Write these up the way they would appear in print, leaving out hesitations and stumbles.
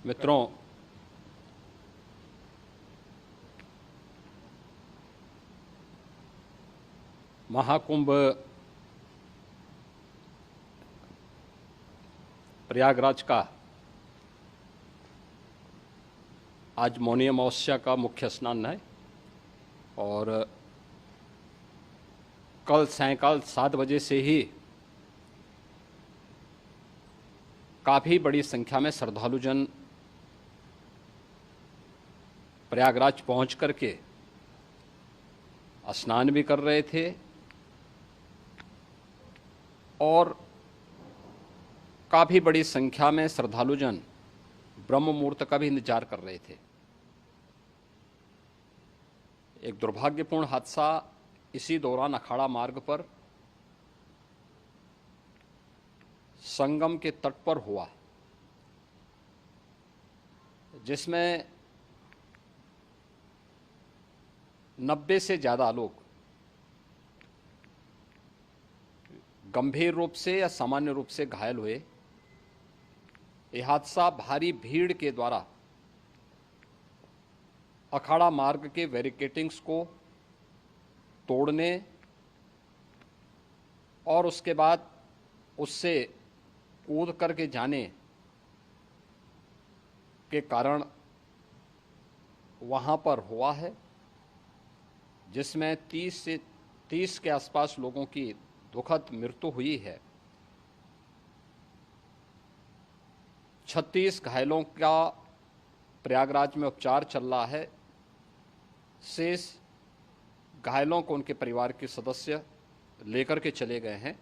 मित्रों, महाकुंभ प्रयागराज का आज मौनी अमावस्या का मुख्य स्नान है और कल सायंकाल 7 बजे से ही काफ़ी बड़ी संख्या में श्रद्धालुजन प्रयागराज पहुंच करके स्नान भी कर रहे थे और काफ़ी बड़ी संख्या में श्रद्धालुजन ब्रह्म मुहूर्त का भी इंतजार कर रहे थे। एक दुर्भाग्यपूर्ण हादसा इसी दौरान अखाड़ा मार्ग पर संगम के तट पर हुआ, जिसमें 90 से ज़्यादा लोग गंभीर रूप से या सामान्य रूप से घायल हुए। यह हादसा भारी भीड़ के द्वारा अखाड़ा मार्ग के बैरिकेडिंग्स को तोड़ने और उसके बाद उससे कूद करके जाने के कारण वहाँ पर हुआ है, जिसमें 30 के आसपास लोगों की दुखद मृत्यु हुई है। 36 घायलों का प्रयागराज में उपचार चल रहा है। शेष घायलों को उनके परिवार के सदस्य लेकर के चले गए हैं।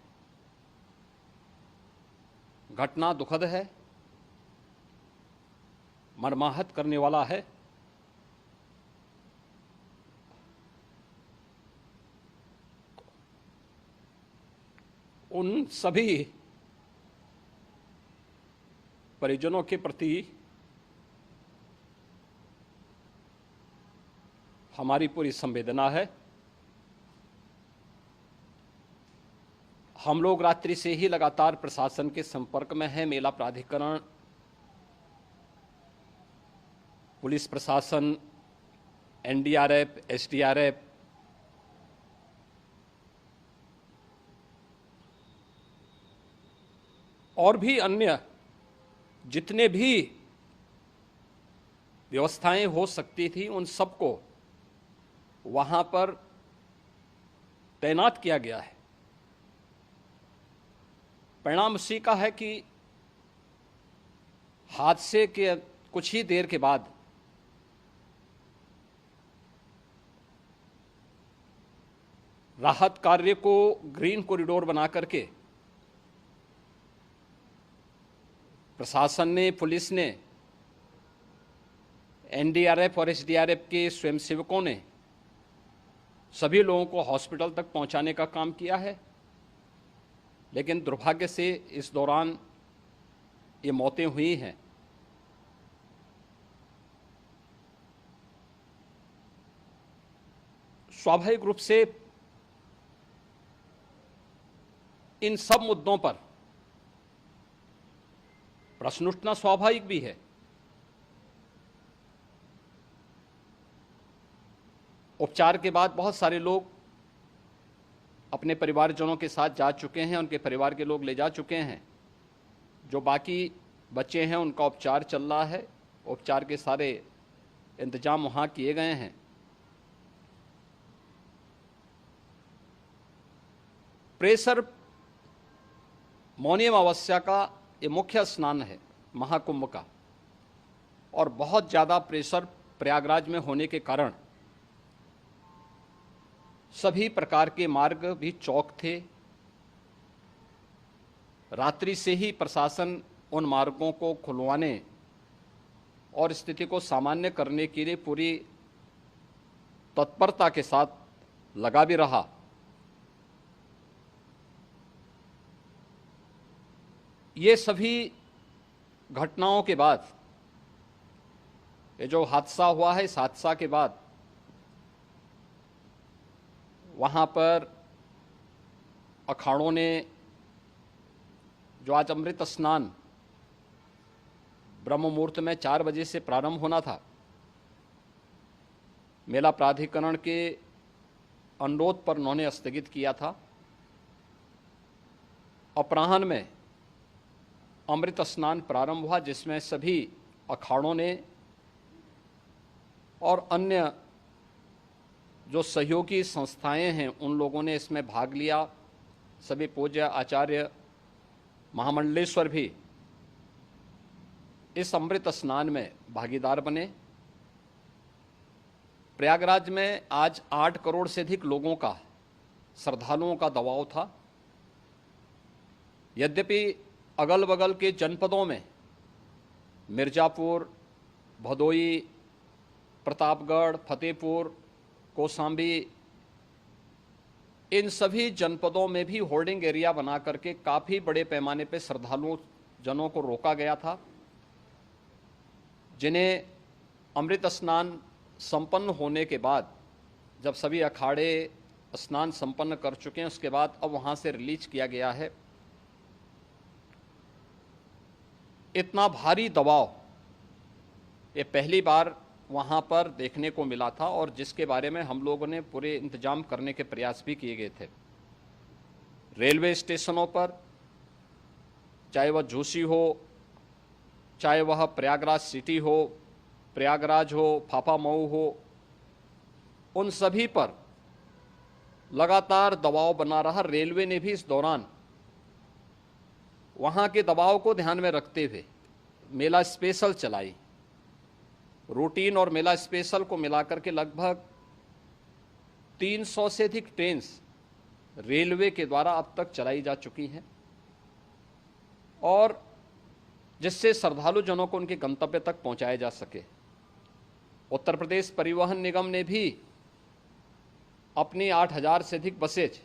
घटना दुखद है, मर्माहत करने वाला है। उन सभी परिजनों के प्रति हमारी पूरी संवेदना है। हम लोग रात्रि से ही लगातार प्रशासन के संपर्क में हैं। मेला प्राधिकरण, पुलिस प्रशासन, एनडीआरएफ, एसडीआरएफ, और भी अन्य जितने भी व्यवस्थाएं हो सकती थी उन सबको वहां पर तैनात किया गया है। परिणाम उसी का है कि हादसे के कुछ ही देर के बाद राहत कार्य को ग्रीन कॉरिडोर बना करके प्रशासन ने, पुलिस ने, एनडीआरएफ और एसडीआरएफ के स्वयंसेवकों ने सभी लोगों को हॉस्पिटल तक पहुंचाने का काम किया है। लेकिन दुर्भाग्य से इस दौरान ये मौतें हुई हैं। स्वाभाविक रूप से इन सब मुद्दों पर प्रश्न उठना स्वाभाविक भी है। उपचार के बाद बहुत सारे लोग अपने परिवारजनों के साथ जा चुके हैं, उनके परिवार के लोग ले जा चुके हैं। जो बाकी बच्चे हैं उनका उपचार चल रहा है। उपचार के सारे इंतजाम वहाँ किए गए हैं। प्रेशर मौनी अमावस्या का ये मुख्य स्नान है महाकुंभ का, और बहुत ज़्यादा प्रेशर प्रयागराज में होने के कारण सभी प्रकार के मार्ग भी चौक थे। रात्रि से ही प्रशासन उन मार्गों को खुलवाने और स्थिति को सामान्य करने के लिए पूरी तत्परता के साथ लगा भी रहा। ये सभी घटनाओं के बाद, ये जो हादसा हुआ है, इस हादसा के बाद वहाँ पर अखाड़ों ने जो आज अमृत स्नान ब्रह्म मुहूर्त में 4 बजे से प्रारंभ होना था। मेला प्राधिकरण के अनुरोध पर उन्होंने स्थगित किया था। अपराह्न में अमृत स्नान प्रारंभ हुआ, जिसमें सभी अखाड़ों ने और अन्य जो सहयोगी संस्थाएं हैं उन लोगों ने इसमें भाग लिया। सभी पूज्य आचार्य महामंडलेश्वर भी इस अमृत स्नान में भागीदार बने। प्रयागराज में आज 8 करोड़ से अधिक लोगों का, श्रद्धालुओं का दबाव था। यद्यपि अगल बगल के जनपदों में मिर्जापुर, भदोई, प्रतापगढ़, फतेहपुर, कौशाम्बी, इन सभी जनपदों में भी होर्डिंग एरिया बना करके काफ़ी बड़े पैमाने पर श्रद्धालुओं जनों को रोका गया था, जिन्हें अमृत स्नान संपन्न होने के बाद, जब सभी अखाड़े स्नान संपन्न कर चुके हैं, उसके बाद अब वहाँ से रिलीज किया गया है। इतना भारी दबाव ये पहली बार वहाँ पर देखने को मिला था, और जिसके बारे में हम लोगों ने पूरे इंतजाम करने के प्रयास भी किए गए थे। रेलवे स्टेशनों पर, चाहे वह झूसी हो, चाहे वह प्रयागराज सिटी हो, प्रयागराज हो, फाफामऊ हो, उन सभी पर लगातार दबाव बना रहा। रेलवे ने भी इस दौरान वहाँ के दबाव को ध्यान में रखते हुए मेला स्पेशल चलाई। रूटीन और मेला स्पेशल को मिलाकर के लगभग 300 से अधिक ट्रेन रेलवे के द्वारा अब तक चलाई जा चुकी हैं, और जिससे श्रद्धालु जनों को उनके गंतव्य तक पहुंचाया जा सके। उत्तर प्रदेश परिवहन निगम ने भी अपनी 8000 से अधिक बसेज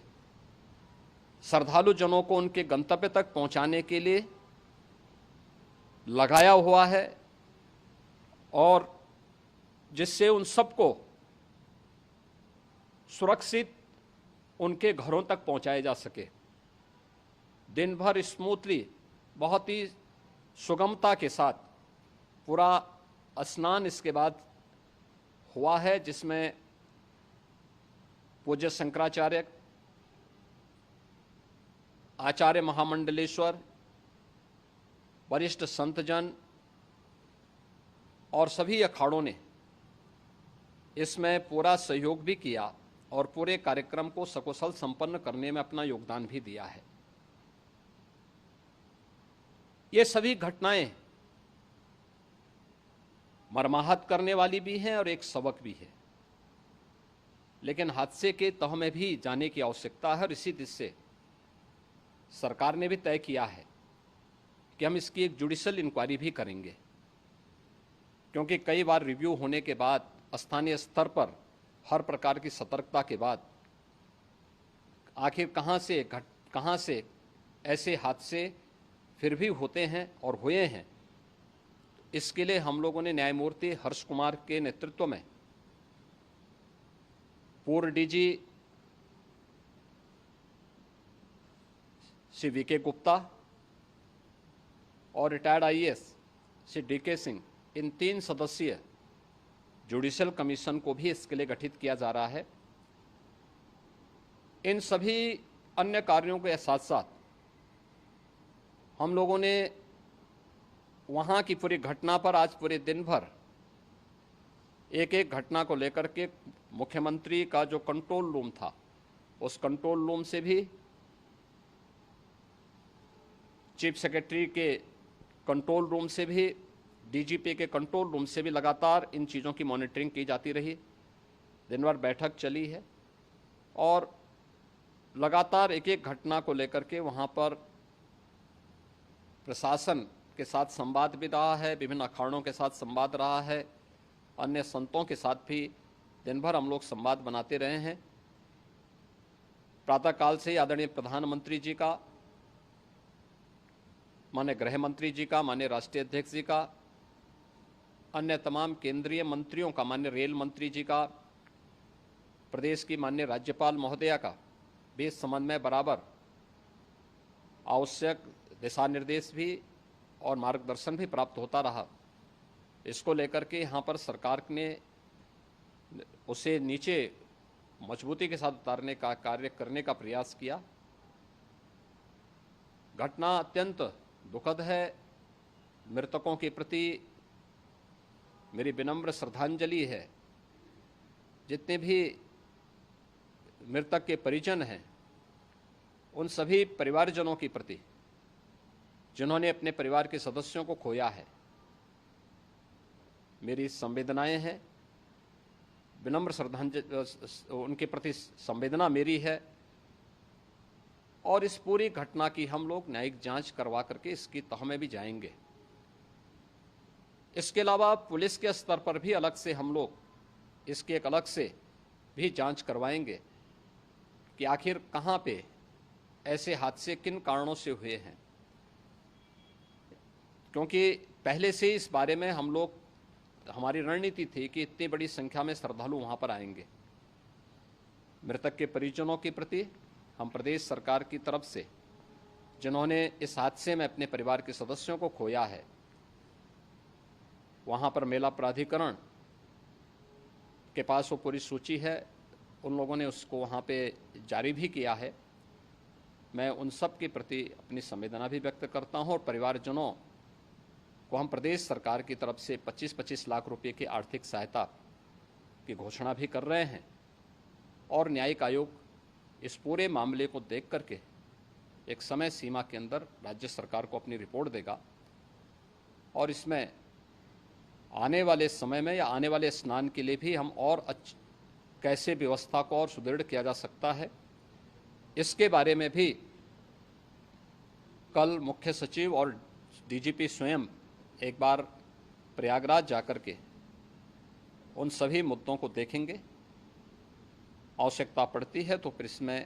श्रद्धालु जनों को उनके गंतव्य तक पहुंचाने के लिए लगाया हुआ है, और जिससे उन सबको सुरक्षित उनके घरों तक पहुंचाया जा सके। दिन भर स्मूथली, बहुत ही सुगमता के साथ पूरा स्नान इसके बाद हुआ है, जिसमें पूज्य शंकराचार्य, आचार्य महामंडलेश्वर, वरिष्ठ संतजन और सभी अखाड़ों ने इसमें पूरा सहयोग भी किया और पूरे कार्यक्रम को सकुशल संपन्न करने में अपना योगदान भी दिया है। ये सभी घटनाएं मर्माहत करने वाली भी हैं और एक सबक भी है, लेकिन हादसे के तह में भी जाने की आवश्यकता है, और इसी दिशा से सरकार ने भी तय किया है कि हम इसकी एक जुडिशियल इंक्वायरी भी करेंगे, क्योंकि कई बार रिव्यू होने के बाद स्थानीय स्तर पर हर प्रकार की सतर्कता के बाद आखिर कहाँ से ऐसे हादसे फिर भी होते हैं और हुए हैं। इसके लिए हम लोगों ने न्यायमूर्ति हर्ष कुमार के नेतृत्व में पूर्व डीजी श्री वीके गुप्ता और retired IAS Shri DK Singh, इन 3 सदस्यीय जुडिशियल कमीशन को भी इसके लिए गठित किया जा रहा है। इन सभी अन्य कार्यों के साथ साथ हम लोगों ने वहाँ की पूरी घटना पर आज पूरे दिन भर एक एक घटना को लेकर के मुख्यमंत्री का जो कंट्रोल रूम था, उस कंट्रोल रूम से भी, चीफ सेक्रेटरी के कंट्रोल रूम से भी, डीजीपी के कंट्रोल रूम से भी लगातार इन चीज़ों की मॉनिटरिंग की जाती रही। दिन भर बैठक चली है और लगातार एक एक घटना को लेकर के वहाँ पर प्रशासन के साथ संवाद भी रहा है, विभिन्न अखाड़ों के साथ संवाद रहा है, अन्य संतों के साथ भी दिन भर हम लोग संवाद बनाते रहे हैं। प्रातःकाल से ही आदरणीय प्रधानमंत्री जी का, माननीय गृह मंत्री जी का, माननीय राष्ट्रीय अध्यक्ष जी का, अन्य तमाम केंद्रीय मंत्रियों का, माननीय रेल मंत्री जी का, प्रदेश की माननीय राज्यपाल महोदया का भी इस संबंध में बराबर आवश्यक दिशा निर्देश भी और मार्गदर्शन भी प्राप्त होता रहा। इसको लेकर के यहाँ पर सरकार ने उसे नीचे मजबूती के साथ उतारने का कार्य करने का प्रयास किया। घटना अत्यंत दुखद है। मृतकों के प्रति मेरी विनम्र श्रद्धांजलि है। जितने भी मृतक के परिजन हैं, उन सभी परिवारजनों के प्रति जिन्होंने अपने परिवार के सदस्यों को खोया है, मेरी संवेदनाएं हैं। विनम्र श्रद्धांजलि उनके प्रति संवेदना मेरी है। और इस पूरी घटना की हम लोग न्यायिक जांच करवा करके इसकी तह में भी जाएंगे। इसके अलावा पुलिस के स्तर पर भी अलग से हम लोग इसके एक अलग से भी जांच करवाएंगे कि आखिर कहां पे ऐसे हादसे किन कारणों से हुए हैं, क्योंकि पहले से इस बारे में हम लोग, हमारी रणनीति थी कि इतनी बड़ी संख्या में श्रद्धालु वहां पर आएंगे। मृतक के परिजनों के प्रति हम प्रदेश सरकार की तरफ से, जिन्होंने इस हादसे में अपने परिवार के सदस्यों को खोया है, वहां पर मेला प्राधिकरण के पास वो पूरी सूची है, उन लोगों ने उसको वहां पे जारी भी किया है। मैं उन सब के प्रति अपनी संवेदना भी व्यक्त करता हूं और परिवारजनों को हम प्रदेश सरकार की तरफ से 25-25 लाख रुपए की आर्थिक सहायता की घोषणा भी कर रहे हैं। और न्यायिक आयोग इस पूरे मामले को देख करके एक समय सीमा के अंदर राज्य सरकार को अपनी रिपोर्ट देगा और इसमें आने वाले समय में या आने वाले स्नान के लिए भी हम और कैसे व्यवस्था को और सुदृढ़ किया जा सकता है, इसके बारे में भी कल मुख्य सचिव और डीजीपी स्वयं एक बार प्रयागराज जाकर के उन सभी मुद्दों को देखेंगे। आवश्यकता पड़ती है तो फिर इसमें,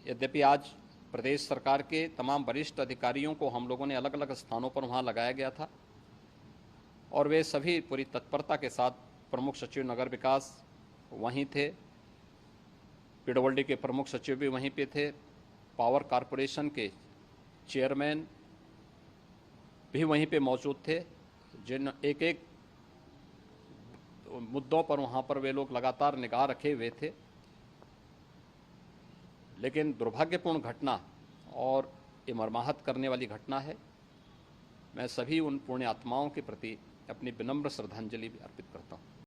यद्यपि आज प्रदेश सरकार के तमाम वरिष्ठ अधिकारियों को हम लोगों ने अलग अलग स्थानों पर वहाँ लगाया गया था और वे सभी पूरी तत्परता के साथ, प्रमुख सचिव नगर विकास वहीं थे, पीडब्ल्यूडी के प्रमुख सचिव भी वहीं पे थे, पावर कॉरपोरेशन के चेयरमैन भी वहीं पे मौजूद थे, जिन एक एक मुद्दों पर वहाँ पर वे लोग लगातार निगाह रखे हुए थे। लेकिन दुर्भाग्यपूर्ण घटना और ये मर्माहत करने वाली घटना है। मैं सभी उन पुण्य आत्माओं के प्रति अपनी विनम्र श्रद्धांजलि भी अर्पित करता हूँ।